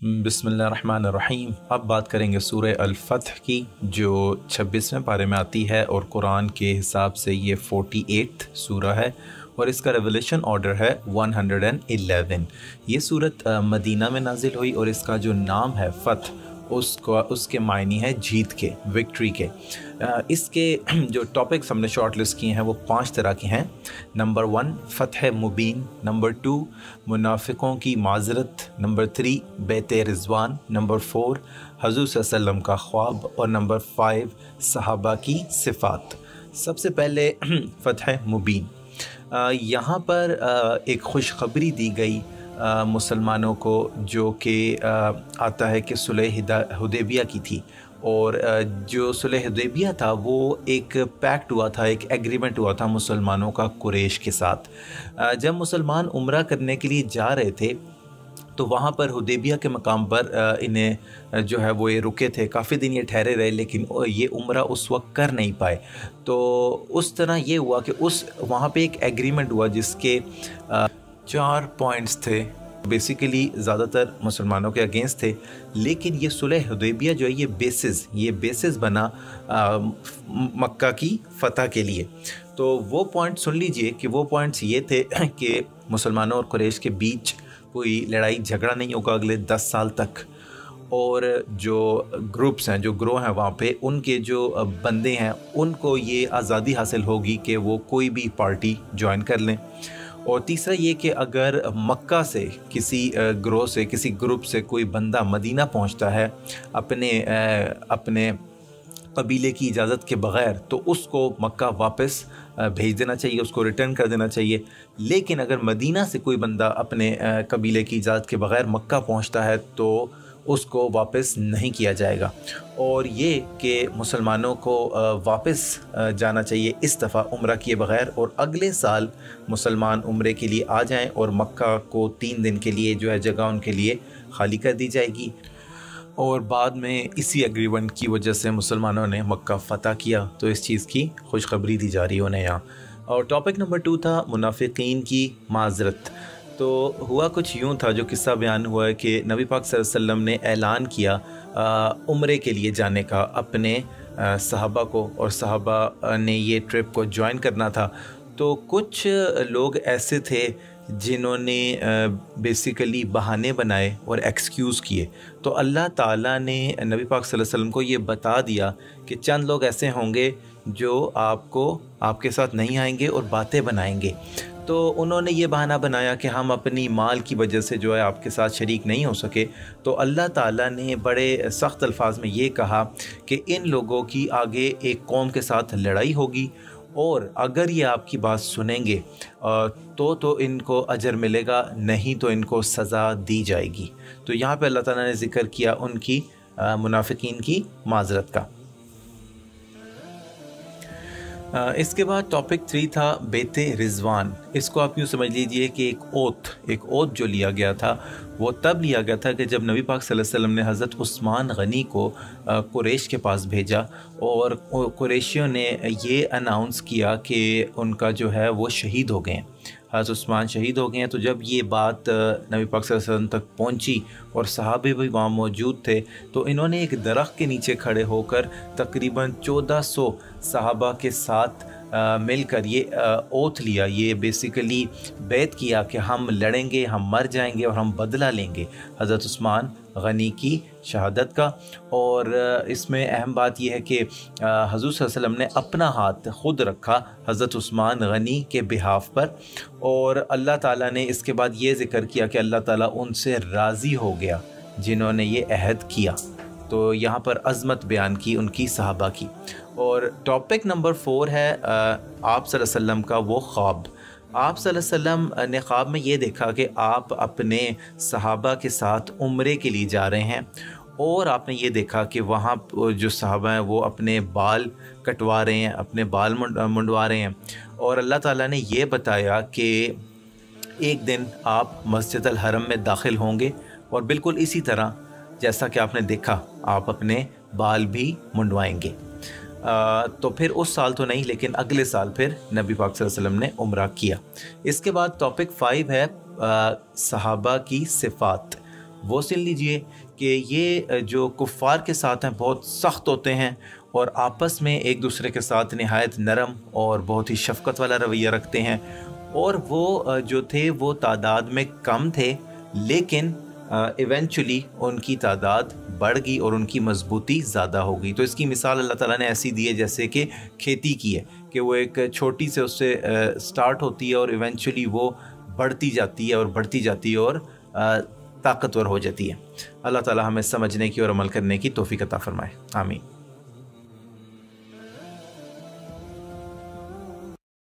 बिस्मिल्लाहिर्रहमानिर्रहीम। अब बात करेंगे सूरह अल-फत्ह की, जो 26वें पारे में आती है और कुरान के हिसाब से ये 48th सूरह है और इसका रेवलेशन ऑर्डर है 111। ये सूरत मदीना में नाजिल हुई और इसका जो नाम है फ़त्ह, उसके मायने है जीत के, विक्ट्री के। इसके जो टॉपिक्स हमने शॉर्ट लिस्ट किए हैं वो 5 तरह के हैं। नंबर 1 फ़त्ह मुबीन, नंबर 2 मुनाफिकों की माजरत, नंबर 3 बैते रिज़वान, नंबर 4 हज़ूर सल्लल्लाहु का ख्वाब और नंबर 5 सहाबा की सिफ़ात। सबसे पहले फ़त्ह मुबीन। यहाँ पर एक खुशखबरी दी गई मुसलमानों को, जो कि आता है कि सुलह हुदैबिया की थी। और जो सुलह हुदैबिया था वो एक पैक्ट हुआ था, एक एग्रीमेंट हुआ था मुसलमानों का कुरैश के साथ। जब मुसलमान उम्रा करने के लिए जा रहे थे तो वहाँ पर हुदैबिया के मकाम पर इन्हें जो है वो ये रुके थे, काफ़ी दिन ये ठहरे रहे, लेकिन ये उम्रा उस वक्त कर नहीं पाए। तो उस तरह ये हुआ कि वहाँ पे एक एग्रीमेंट हुआ जिसके 4 पॉइंट्स थे। बेसिकली ज़्यादातर मुसलमानों के अगेंस्ट थे, लेकिन ये सुलह हुदैबिया जो है ये बेसिस बना मक्का की फ़तह के लिए। तो वो पॉइंट सुन लीजिए कि वो पॉइंट्स ये थे कि मुसलमानों और कुरैश के बीच कोई लड़ाई झगड़ा नहीं होगा अगले 10 साल तक। और जो ग्रुप्स हैं, जो ग्रोह हैं वहाँ पे, उनके जो बंदे हैं उनको ये आज़ादी हासिल होगी कि वो कोई भी पार्टी ज्वाइन कर लें। और तीसरा ये कि अगर मक्का से किसी ग्रोह से, किसी ग्रुप से कोई बंदा मदीना पहुँचता है अपने कबीले की इजाज़त के बग़ैर, तो उसको मक्का वापस भेज देना चाहिए, उसको रिटर्न कर देना चाहिए। लेकिन अगर मदीना से कोई बंदा अपने कबीले की इजाज़त के बग़ैर मक्का पहुंचता है तो उसको वापस नहीं किया जाएगा। और ये कि मुसलमानों को वापस जाना चाहिए इस दफ़ा उम्रा किए बग़ैर, और अगले साल मुसलमान उम्रे के लिए आ जाएं और मक्का को 3 दिन के लिए जो है जगह उनके लिए खाली कर दी जाएगी। और बाद में इसी एग्रीमेंट की वजह से मुसलमानों ने मक्का फ़तह किया, तो इस चीज़ की खुशखबरी दी जा रही है उन्हें यहाँ। और टॉपिक नंबर 2 था मुनाफिकीन की माजरत। तो हुआ कुछ यूँ था, जो किस्सा बयान हुआ है कि नबी पाक सल्लल्लाहु अलैहि वसल्लम ने ऐलान किया उम्रे के लिए जाने का अपने सहाबा को, और सहाबा ने ये ट्रिप को ज्वाइन करना था। तो कुछ लोग ऐसे थे जिन्होंने बेसिकली बहाने बनाए और एक्सक्यूज़ किए। तो अल्लाह ताला ने नबी पाक सल्लल्लाहु अलैहि वसल्लम को ये बता दिया कि चंद लोग ऐसे होंगे जो आपके साथ नहीं आएंगे और बातें बनाएंगे। तो उन्होंने ये बहाना बनाया कि हम अपनी माल की वजह से जो है आपके साथ शरीक नहीं हो सके। तो अल्लाह ताला ने बड़े सख्त अल्फाज में ये कहा कि इन लोगों की आगे एक कौम के साथ लड़ाई होगी, और अगर ये आपकी बात सुनेंगे तो इनको अजर मिलेगा, नहीं तो इनको सज़ा दी जाएगी। तो यहाँ पे अल्लाह ताला ने ज़िक्र किया उनकी मुनाफिकीन की माजरत का। इसके बाद टॉपिक 3 था बैते रिज़वान। इसको आप यूँ समझ लीजिए कि एक ओथ जो लिया गया था वो तब लिया गया था कि जब नबी पाक सल्लल्लाहु अलैहि वसल्लम ने हज़रत उस्मान गनी को कुरैश के पास भेजा, और कुरैशियों ने ये अनाउंस किया कि उनका जो है वो शहीद हो गए हैं, हज़रत उस्मान शहीद हो गए हैं। तो जब ये बात नबी पाक सल्लल्लाहु अलैहि वसल्लम तक पहुंची और सहाबे भी वहाँ मौजूद थे, तो इन्होंने एक दरख्त के नीचे खड़े होकर तकरीबन 1400 सहाबा के साथ मिलकर ये ओथ लिया, ये बेसिकली बैत किया कि हम लड़ेंगे, हम मर जाएंगे और हम बदला लेंगे हज़रत उस्मान गनी की शहादत का। और इसमें अहम बात यह है कि हज़ूर सल्लल्लाहु अलैहि वसल्लम ने अपना हाथ खुद रखा हज़रत उस्मान गनी के बिहाफ पर, और अल्लाह ताला ने इसके बाद ये ज़िक्र किया कि अल्लाह ताला उनसे राज़ी हो गया जिन्होंने ये अहद किया। तो यहाँ पर अज़मत बयान की उनकी सहाबा की। और टॉपिक नंबर 4 है आप सल्लल्लाहु अलैहि वसल्लम का वो ख्वाब। आप सल्लल्लाहु अलैहि वसल्लम ने ख्वाब में ये देखा कि आप अपने सहाबा के साथ उम्रे के लिए जा रहे हैं, और आपने ये देखा कि वहाँ जो सहाबा हैं वो अपने बाल कटवा रहे हैं, अपने बाल मुंडवा रहे हैं। और अल्लाह ताला ने ये बताया कि एक दिन आप मस्जिद अल हरम में दाखिल होंगे, और बिल्कुल इसी तरह जैसा कि आपने देखा आप अपने बाल भी मुंडवाएंगे। तो फिर उस साल तो नहीं, लेकिन अगले साल फिर नबी पाक सल्लल्लाहु अलैहि वसल्लम ने उम्रा किया। इसके बाद टॉपिक 5 है सहाबा की सिफ़ात। वो सुन लीजिए कि ये जो कुफ़ार के साथ हैं बहुत सख्त होते हैं और आपस में एक दूसरे के साथ नहायत नरम और बहुत ही शफ़क़त वाला रवैया रखते हैं। और वो जो थे वो तादाद में कम थे, लेकिन इवेंचुअली उनकी तादाद बढ़ गई और उनकी मजबूती ज़्यादा हो गई। तो इसकी मिसाल अल्लाह ताला ने ऐसी दी है जैसे कि खेती की है, कि वो एक छोटी से उससे स्टार्ट होती है और इवेंचुअली वो बढ़ती जाती है और बढ़ती जाती है और ताकतवर हो जाती है। अल्लाह ताला हमें समझने की और अमल करने की तौफीक अता फरमाए। आमीन।